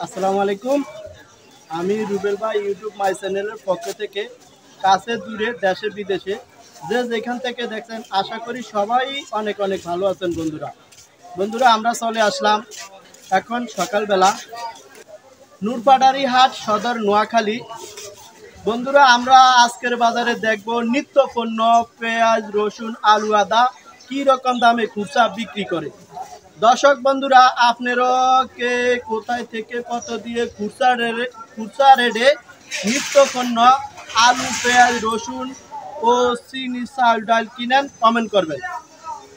আসসালামু আলাইকুম। আমি রুবেল ভাই ইউটিউব মাই চ্যানেলের পক্ষ থেকে কাছে দূরে দেশে বিদেশে যে যেখান থেকে দেখছেন আশা করি সবাই অনেক অনেক ভালো আছেন। বন্ধুরা আমরা চলে আসলাম এখন সকালবেলা নূরপাড়ারি হাট সদর নোয়াখালী। বন্ধুরা আমরা আজকের বাজারে দেখব নিত্য পণ্য পেঁয়াজ রসুন আলু আদা কী রকম দামে খুচরা বিক্রি করে। দর্শক বন্ধুরা আপনারা কে কোথায় থেকে কত দিয়ে খুচরা রেটে নিত্য পণ্য আলু পেঁয়াজ রসুন ও চিনি চাল ডাল কিনেন কমেন্ট করবেন।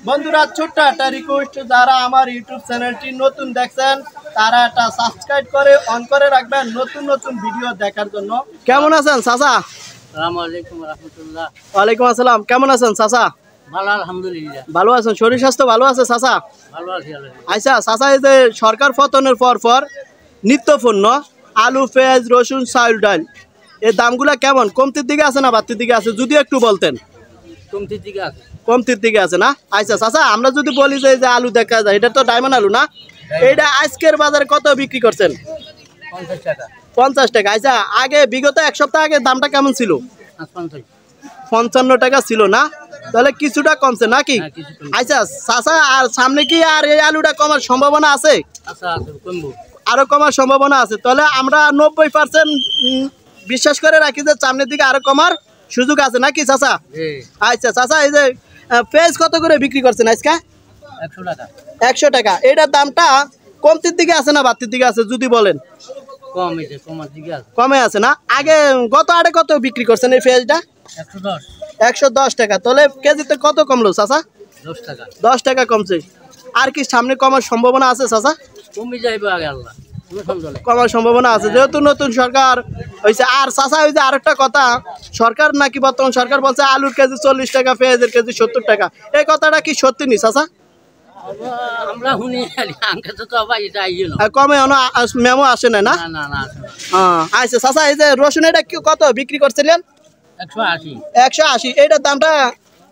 বন্ধুরা ছোট্ট একটা রিকোয়েস্ট, যারা আমার ইউটিউব চ্যানেলটি নতুন দেখছেন তারা একটা সাবস্ক্রাইব করে অন করে রাখবেন নতুন নতুন ভিডিও দেখার জন্য। কেমন আছেন চাচা? আসসালামু আলাইকুম রাহমাতুল্লাহ। ওয়ালাইকুম আসসালাম। কেমন আছেন চাচা? ভালো আলহামদুলিল্লাহ। ভালো আছেন? শরীর স্বাস্থ্য ভালো আছে চাচা? ভালো আছি আচ্ছা চাচা, এই যে সরকার পতনের পর নিত্য পণ্য আলু পেঁয়াজ রসুন চাল ডাল এর দামগুলা কেমন, কমতির দিকে আছে না বাড়তির দিকে আছে, যদি একটু বলতেন। কমতির দিকে আছে। কমতির দিকে আছে না? আচ্ছা চাচা, আমরা যদি বলি যে আলু দেখা যায়, এটা তো ডায়মন্ড আলু না, এইটা আজকের বাজারে কত বিক্রি করছেন? 50 টাকা। 50 টাকা। আচ্ছা আগে বিগত এক সপ্তাহ আগে দামটা কেমন ছিল? 55 টাকা ছিল না? তাহলে কিছুটা কমছে নাকি? আচ্ছা চাচা, আর সামনে কি আর এই আলুটা কমার সম্ভাবনা আছে? আরো কমার সম্ভাবনা আছে। তাহলে আমরা 90% বিশ্বাস করে রাখি যে সামনের দিকে আরো কমার সুযোগ আছে নাকি চাচা? আচ্ছা চাচা, এই যে পেঁয়াজ কত করে বিক্রি করছেন আজকে? 100 টাকা। 100 টাকা। এটার দামটা কমতির দিকে আছে না বাড়তির দিকে আছে, যদি বলেন। কমে আছে না? আগে গত আড়ে কত বিক্রি করছেন এই পেঁয়াজটা? 110 টাকা। তাহলে কেজিতে কত কমলো চাচা? 10 টাকা। 10 টাকা কমছে। আর কি সামনে কমার সম্ভাবনা আছে চাচা? কমে যাইবে আগে আল্লাহ কমার সম্ভাবনা আছে যেহেতু নতুন সরকার হয়েছে। আর চাচা ওই যে আরেকটা কথা, সরকার নাকি বর্তমান সরকার বলছে আলুর কেজি 40 টাকা পেঁয়াজের কেজি 70 টাকা, এই কথাটা কি সত্যি নি চাচা? আমরা শুনি কমে মেমো আসে না? না আচ্ছা চাচা, এই যে রসুন এটা কত বিক্রি করছিলেন? 180। 180। এটার দামটা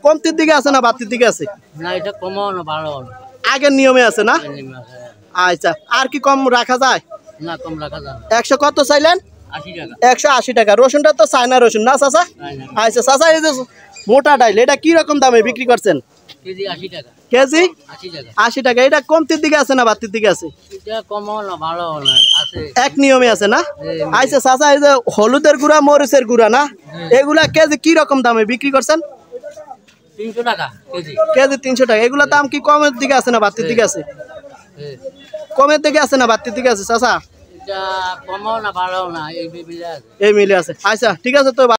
কমতির দিকে আছে না বাড়তির দিকে আছে? না, এটা কমাও না, ভালো আগের নিয়মে আছে না? আচ্ছা, আর কি কম রাখা যায়? না, কম রাখা যায়। 100 কত চাইলেন? 80 টাকা। 180 টাকা। রসুনটা তো চায়না রসুন না চাচা? আচ্ছা চাচা, এই যে মোটা ডাইল এটা কি রকম দামে বিক্রি করছেন? কেজি 80 টাকা। কেজি 80 টাকা। 80 টাকা। এটা কমতির দিকে আছে না বাড়তির দিকে আছে? এটা কমাও না, ভালো আছে, এক নিয়মে আছে না? আচ্ছা চাচা, এই যে হলুদের গুঁড়া মরিচের গুঁড়া না, এগুলা কেজি কি রকম দামে বিক্রি করছেন? 300 টাকা কেজি। কেজি 300 টাকা। এগুলা দাম কি কমের দিকে আছে না বাড়তির দিকে আছে? কমের দিকে আছে না বাড়তির দিকে আছে চাচা? এটা কমাও না, ভালো না, এই মিলে আছে। এই মিলে আছে। আচ্ছা ঠিক আছে তো।